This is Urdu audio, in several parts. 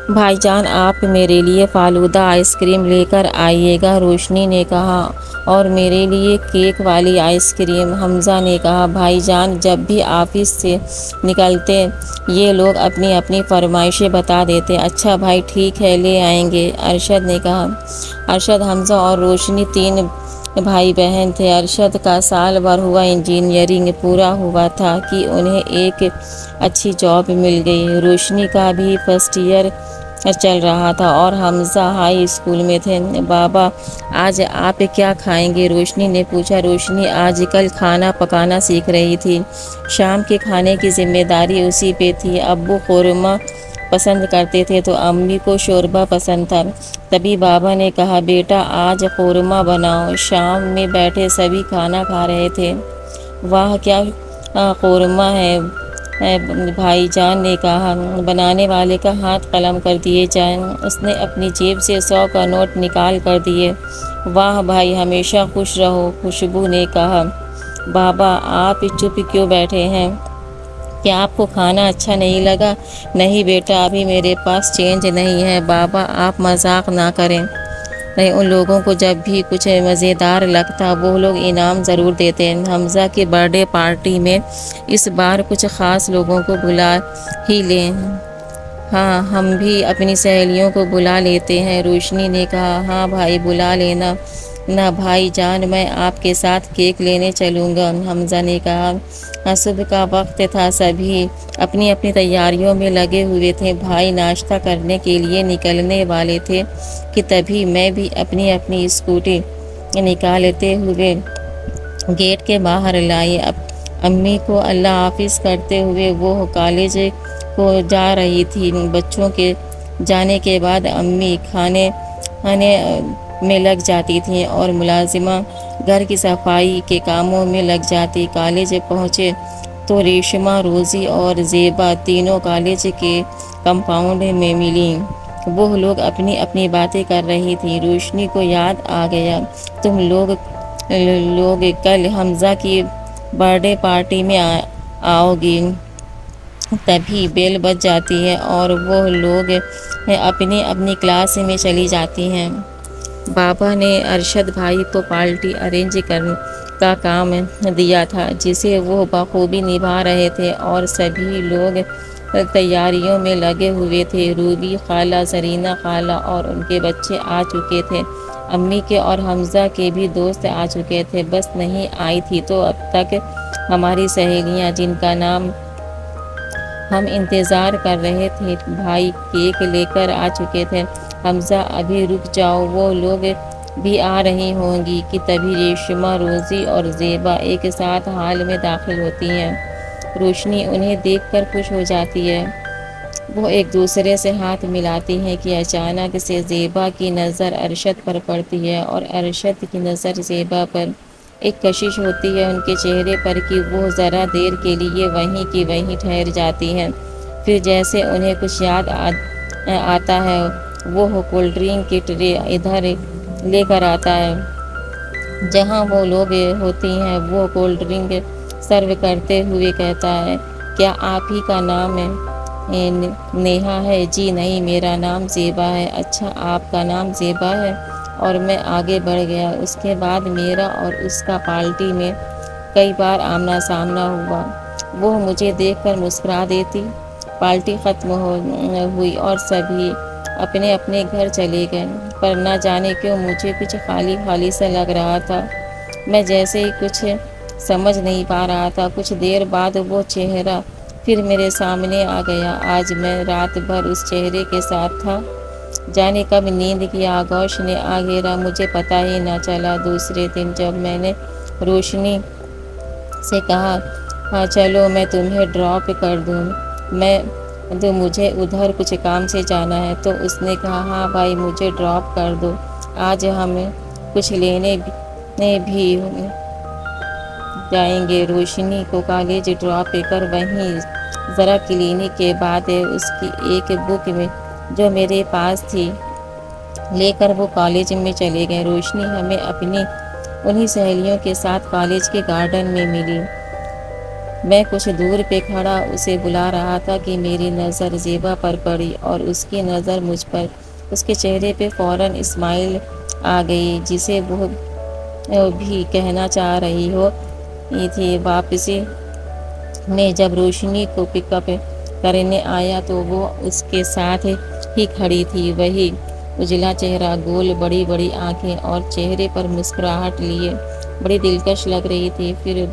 بھائی جان آپ میرے لیے فالودہ آئس کریم لے کر آئیے گا، روشنی نے کہا۔ اور میرے لیے کیک والی آئس کریم، حمزہ نے کہا۔ بھائی جان جب بھی آفس سے نکلتے یہ لوگ اپنی اپنی فرمائشیں بتا دیتے۔ اچھا بھائی ٹھیک ہے لے آئیں گے، ارشد نے کہا۔ ارشد، حمزہ اور روشنی تین بھائی بہن تھے۔ ارشد کا سال بھر ہوا انجینئرنگ پورا ہوا تھا کہ انہیں ایک اچھی جاب مل گئی۔ روشنی کا بھی فرسٹ ایئر چل رہا تھا اور حمزہ ہائی اسکول میں تھے۔ بابا آج آپ کیا کھائیں گے؟ روشنی نے پوچھا۔ روشنی آج کل کھانا پکانا سیکھ رہی تھی، شام کے کھانے کی ذمہ داری اسی پہ تھی۔ ابو قورمہ پسند کرتے تھے تو امی کو شوربہ پسند تھا۔ تبھی بابا نے کہا بیٹا آج قورمہ بناؤ۔ شام میں بیٹھے سبھی کھانا کھا رہے تھے۔ واہ کیا قورمہ ہے، بھائی جان نے کہا۔ بنانے والے کا ہاتھ قلم کر دیے جائیں۔ اس نے اپنی جیب سے 100 کا نوٹ نکال کر دیے۔ واہ بھائی ہمیشہ خوش رہو، خوشبو نے کہا۔ بابا آپ چپ کیوں بیٹھے ہیں؟ کیا آپ کو کھانا اچھا نہیں لگا؟ نہیں بیٹا ابھی میرے پاس چینج نہیں ہے۔ بابا آپ مذاق نہ کریں، نہیں ان لوگوں کو جب بھی کچھ مزیدار لگتا وہ لوگ انعام ضرور دیتے ہیں۔ حمزہ کی برتھ ڈے پارٹی میں اس بار کچھ خاص لوگوں کو بلا ہی لیں۔ ہاں ہم بھی اپنی سہیلیوں کو بلا لیتے ہیں، روشنی نے کہا۔ ہاں بھائی بلا لینا نا بھائی جان، میں آپ کے ساتھ کیک لینے چلوں گا، حمزہ نے کہا۔ صبح کا وقت تھا، سبھی اپنی اپنی تیاریوں میں لگے ہوئے تھے۔ بھائی ناشتہ کرنے کے لیے نکلنے والے تھے کہ تبھی میں بھی اپنی اپنی اسکوٹی نکالتے ہوئے گیٹ کے باہر لائی۔ امی کو اللہ حافظ کرتے ہوئے وہ کالج کو جا رہی تھی۔ بچوں کے جانے کے بعد امی کھانے میں لگ جاتی تھیں اور ملازمہ گھر کی صفائی کے کاموں میں لگ جاتی۔ کالج پہنچے تو ریشمہ، روزی اور زیبا تینوں کالج کے کمپاؤنڈ میں ملیں۔ وہ لوگ اپنی اپنی باتیں کر رہی تھیں۔ روشنی کو یاد آ گیا، تم لوگ کل حمزہ کی برتھ ڈے پارٹی میں آؤ گی۔ تبھی بیل بج جاتی ہے اور وہ لوگ اپنی اپنی کلاس میں چلی جاتی ہیں۔ بابا نے ارشد بھائی کو پارٹی ارینج کرنے کا کام دیا تھا جسے وہ بخوبی نبھا رہے تھے اور سبھی لوگ تیاریوں میں لگے ہوئے تھے۔ روبی خالہ، زرینہ خالہ اور ان کے بچے آ چکے تھے۔ امی کے اور حمزہ کے بھی دوست آ چکے تھے، بس نہیں آئی تھی تو اب تک ہماری سہیلیاں جن کا نام ہم انتظار کر رہے تھے۔ بھائی کیک لے کر آ چکے تھے۔ حمزہ ابھی رک جاؤ، وہ لوگ بھی آ رہی ہوں گی کہ تبھی ریشمہ، روزی اور زیبا ایک ساتھ ہال میں داخل ہوتی ہیں۔ روشنی انہیں دیکھ کر خوش ہو جاتی ہے۔ وہ ایک دوسرے سے ہاتھ ملاتی ہیں کہ اچانک سے زیبا کی نظر ارشد پر پڑتی ہے اور ارشد کی نظر زیبا پر۔ ایک کشش ہوتی ہے ان کے چہرے پر کہ وہ ذرا دیر کے لیے وہیں کی وہیں ٹھہر جاتی ہیں، پھر جیسے انہیں کچھ یاد آتا ہے وہ کولڈ ڈرنک کی ٹرے ادھر لے کر آتا ہے جہاں وہ لوگ ہوتی ہیں۔ وہ کولڈ ڈرنک سرو کرتے ہوئے کہتا ہے، کیا آپ ہی کا نام نیہا ہے؟ جی نہیں، میرا نام زیبا ہے۔ اچھا آپ کا نام زیبا ہے؟ اور میں آگے بڑھ گیا۔ اس کے بعد میرا اور اس کا پارٹی میں کئی بار آمنا سامنا ہوا۔ وہ مجھے دیکھ کر مسکرا دیتی۔ پارٹی ختم ہوئی اور سبھی اپنے اپنے گھر چلے گئے، پر نہ جانے کیوں مجھے کچھ خالی خالی سا لگ رہا تھا۔ میں جیسے ہی کچھ سمجھ نہیں پا رہا تھا۔ کچھ دیر بعد وہ چہرہ پھر میرے سامنے آ گیا۔ آج میں رات بھر اس چہرے کے ساتھ تھا، جانے کب نیند کی آغوش نے آ گھیرا مجھے پتہ ہی نہ چلا۔ دوسرے دن جب میں نے روشنی سے کہا ہاں چلو میں تمہیں ڈراپ کر دوں، مجھے ادھر کچھ کام سے جانا ہے، تو اس نے کہا ہاں بھائی مجھے ڈراپ کر دو، آج ہم کچھ لینے بھی جائیں گے۔ روشنی کو کالج ڈراپ کر وہیں ذرا کلینک کے بعد اس کی ایک بک میں جو میرے پاس تھی لے کر وہ کالج میں چلے گئے۔ روشنی ہمیں اپنی انہی سہیلیوں کے ساتھ کالج کے گارڈن میں ملی۔ میں کچھ دور پہ کھڑا اسے بلا رہا تھا کہ میری نظر زیبا پر پڑی اور اس کی نظر مجھ پر۔ اس کے چہرے پہ فوراً اسمائل آ گئی جسے وہ بھی کہنا چاہ رہی تھی۔ واپسی میں جب روشنی کو پک اپ کرنے آیا تو وہ اس کے ساتھ ہی کھڑی تھی، وہی اجلا چہرہ، گول بڑی بڑی آنکھیں اور چہرے پر مسکراہٹ لیے بڑی دلکش لگ رہی تھی۔ پھر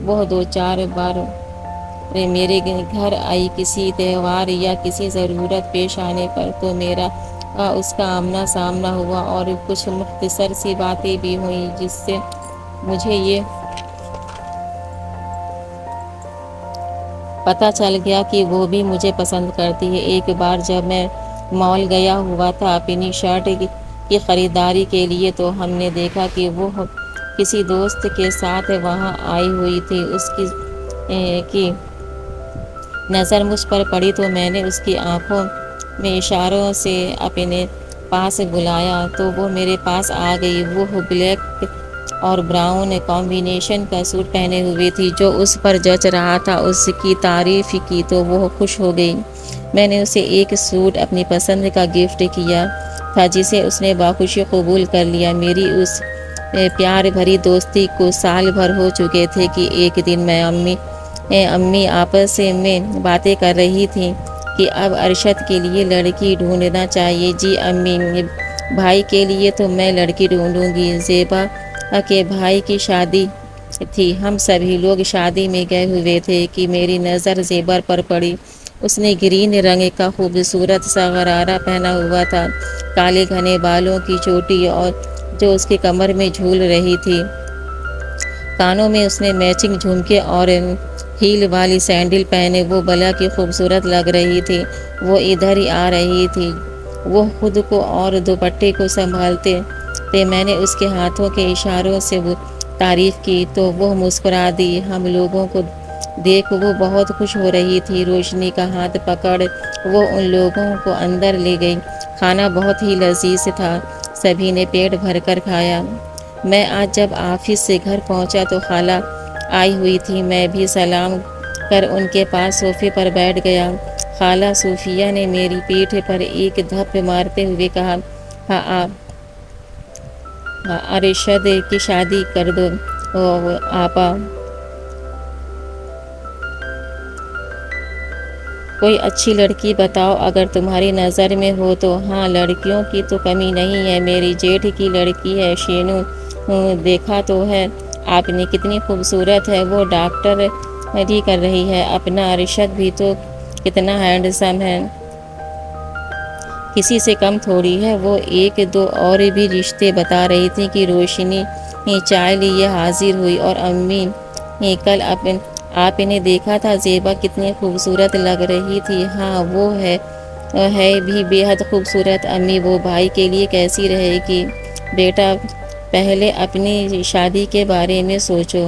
وہ دو چار بار میرے گھر آئی کسی تہوار یا کسی ضرورت پیش آنے پر، تو میرا اس کا آمنا سامنا ہوا اور کچھ مختصر سی باتیں بھی ہوئیں جس سے مجھے یہ پتہ چل گیا کہ وہ بھی مجھے پسند کرتی ہے۔ ایک بار جب میں مال گیا ہوا تھا اپنی شرٹ کی خریداری کے لیے، تو ہم نے دیکھا کہ وہ کسی دوست کے ساتھ وہاں آئی ہوئی تھی۔ اس کی نظر مجھ پر پڑی تو میں نے اس کی آنکھوں میں اشاروں سے اپنے پاس بلایا تو وہ میرے پاس آ گئی۔ وہ بلیک اور براؤن کمبینیشن کا سوٹ پہنے ہوئی تھی جو اس پر جچ رہا تھا۔ اس کی تعریف کی تو وہ خوش ہو گئی۔ میں نے اسے ایک سوٹ اپنی پسند کا گفٹ کیا تھا جسے اس نے بخوشی قبول کر لیا۔ میری اس پیار بھری دوستی کو سال بھر ہو چکے تھے کہ ایک دن میں امی آپس میں باتیں کر رہی تھیں کہ اب ارشد کے لیے لڑکی ڈھونڈنا چاہیے۔ جی امی، بھائی کے لیے تو میں لڑکی ڈھونڈوں گی۔ زیبا کے بھائی کی شادی تھی، ہم سبھی لوگ شادی میں گئے ہوئے تھے کہ میری نظر زیبا پر پڑی۔ اس نے گرین رنگ کا خوبصورت سا غرارہ پہنا ہوا تھا، کالے گھنے بالوں کی چوٹی اور جو اس کی کمر میں جھول رہی تھی۔ کانوں میں اس نے میچنگ جھمکے اور ہیل والی سینڈل پہنے وہ بلا کی خوبصورت لگ رہی تھی۔ وہ ادھر ہی آ رہی تھی۔ وہ خود کو اور دوپٹے کو سنبھالتے تھے۔ میں نے اس کے ہاتھوں کے اشاروں سے وہ تعریف کی تو وہ مسکرا دی۔ ہم لوگوں کو دیکھ وہ بہت خوش ہو رہی تھی۔ روشنی کا ہاتھ پکڑ وہ ان لوگوں کو اندر لے گئی۔ کھانا بہت ہی لذیذ تھا، سبھی نے پیٹ بھر کر کھایا۔ میں آج جب آفس سے گھر پہنچا تو خالہ آئی ہوئی تھی۔ میں بھی سلام کر ان کے پاس صوفے پر بیٹھ گیا۔ خالہ صوفیہ نے میری پیٹھ پر ایک دھپ مارتے ہوئے کہا، ہاں ارشد کی شادی کر دو آپا، کوئی اچھی لڑکی بتاؤ اگر تمہاری نظر میں ہو تو۔ ہاں، لڑکیوں کی تو کمی نہیں ہے، میری جیٹھ کی لڑکی ہے شینو، دیکھا تو ہے آپ نے کتنی خوبصورت ہے، وہ ڈاکٹری کر رہی ہے۔ اپنا ارشد بھی تو کتنا ہینڈسم ہے، کسی سے کم تھوڑی ہے۔ وہ ایک دو اور بھی رشتے بتا رہی تھی کہ روشنی چائے لیے حاضر ہوئی۔ اور امی، کل آپ نے دیکھا تھا زیبا کتنی خوبصورت لگ رہی تھی۔ ہاں، وہ ہے بھی بے حد خوبصورت۔ امی، وہ بھائی کے لیے کیسی رہے گی؟ بیٹا، پہلے اپنی شادی کے بارے میں سوچو۔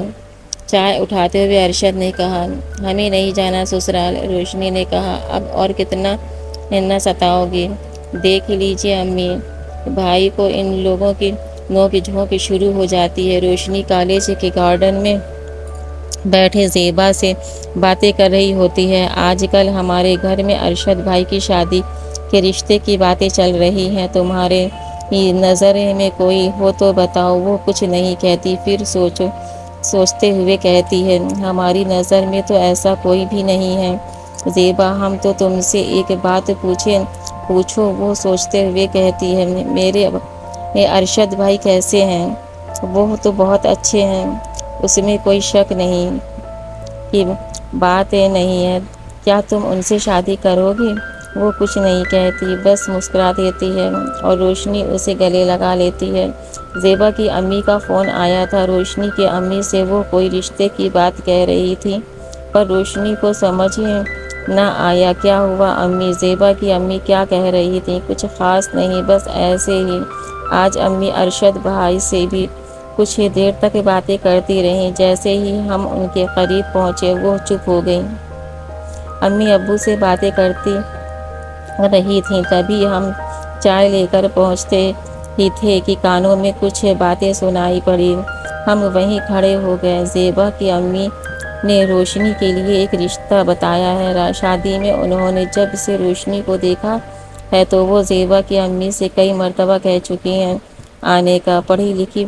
چائے اٹھاتے ہوئے ارشد نے کہا، ہمیں نہیں جانا سسرال۔ روشنی نے کہا، اب اور کتنا نہ ستاؤ گے؟ دیکھ لیجیے امی، بھائی کو ان لوگوں کی نوک جھونک شروع ہو جاتی ہے۔ روشنی کالج کے گارڈن میں بیٹھے زیبا سے باتیں کر رہی ہوتی ہے۔ آج کل ہمارے گھر میں ارشد بھائی کی شادی کے رشتے کی باتیں چل رہی ہیں، تمہارے نظر میں کوئی ہو تو بتاؤ۔ وہ کچھ نہیں کہتی، پھر سوچتے ہوئے کہتی ہے، ہماری نظر میں تو ایسا کوئی بھی نہیں ہے زیبا، ہم تو تم سے ایک بات پوچھو۔ وہ سوچتے ہوئے کہتی ہے، میرے ارشد بھائی کیسے ہیں؟ وہ تو بہت اچھے ہیں، اس میں کوئی شک نہیں کی بات نہیں ہے۔ کیا تم ان سے شادی کرو گی؟ وہ کچھ نہیں کہتی، بس مسکرا دیتی ہے اور روشنی اسے گلے لگا لیتی ہے۔ زیبا کی امی کا فون آیا تھا۔ روشنی کی امی سے وہ کوئی رشتے کی بات کہہ رہی تھی، پر روشنی کو سمجھ نہ آیا کیا ہوا امی؟ زیبا کی امی کیا کہہ رہی تھی؟ کچھ خاص نہیں، بس ایسے ہی۔ آج امی ارشد بھائی سے بھی کچھ دیر تک باتیں کرتی رہیں۔ جیسے ہی ہم ان کے قریب پہنچے وہ چپ ہو گئیں۔ امی ابو سے باتیں کرتی رہی تھیں، تبھی ہم چائے لے کر پہنچتے ہی تھے کہ کانوں میں کچھ باتیں سنائی پڑی۔ ہم وہیں کھڑے ہو گئے۔ زیبا کی امی نے روشنی کے لیے ایک رشتہ بتایا ہے۔ شادی میں انہوں نے جب سے روشنی کو دیکھا ہے تو وہ زیبا کی امی سے کئی مرتبہ کہہ چکی ہیں آنے کا۔ پڑھی لکھی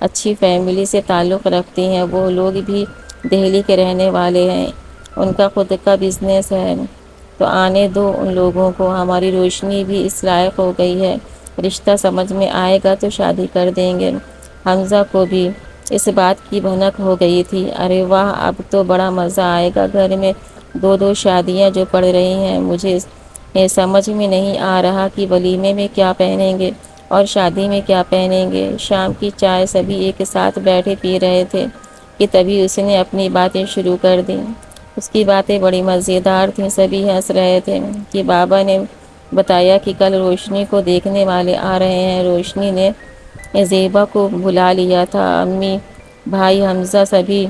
اچھی فیملی سے تعلق رکھتی ہیں، وہ لوگ بھی دہلی کے رہنے والے ہیں، ان کا خود کا بزنس ہے، تو آنے دو ان لوگوں کو۔ ہماری روشنی بھی اس لائق ہو گئی ہے، رشتہ سمجھ میں آئے گا تو شادی کر دیں گے۔ حمزہ کو بھی اس بات کی بھنک ہو گئی تھی۔ ارے واہ، اب تو بڑا مزہ آئے گا، گھر میں دو شادیاں جو پڑ رہی ہیں، مجھے سمجھ میں نہیں آ رہا کہ ولیمے میں کیا پہنیں گے اور شادی میں کیا پہنیں گے۔ شام کی چائے سبھی ایک ساتھ بیٹھے پی رہے تھے کہ تبھی اس نے اپنی باتیں شروع کر دیں۔ اس کی باتیں بڑی مزیدار تھیں، سبھی ہنس رہے تھے کہ بابا نے بتایا کہ کل روشنی کو دیکھنے والے آ رہے ہیں۔ روشنی نے زیبا کو بلا لیا تھا، امی، بھائی، حمزہ سبھی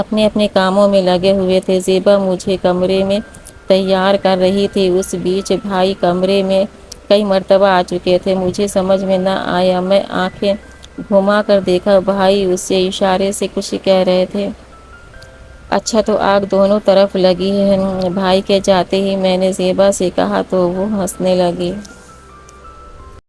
اپنے اپنے کاموں میں لگے ہوئے تھے۔ زیبا مجھے کمرے میں تیار کر رہی تھی، اس بیچ بھائی کمرے میں کئی مرتبہ آ چکے تھے۔ مجھے سمجھ میں نہ آیا، میں آنکھیں گھما کر دیکھا، بھائی اسے اشارے سے کچھ کہہ رہے تھے۔ اچھا تو آگ دونوں طرف لگی ہے، بھائی کے جاتے ہی میں نے زیبا سے کہا تو وہ ہنسنے لگی۔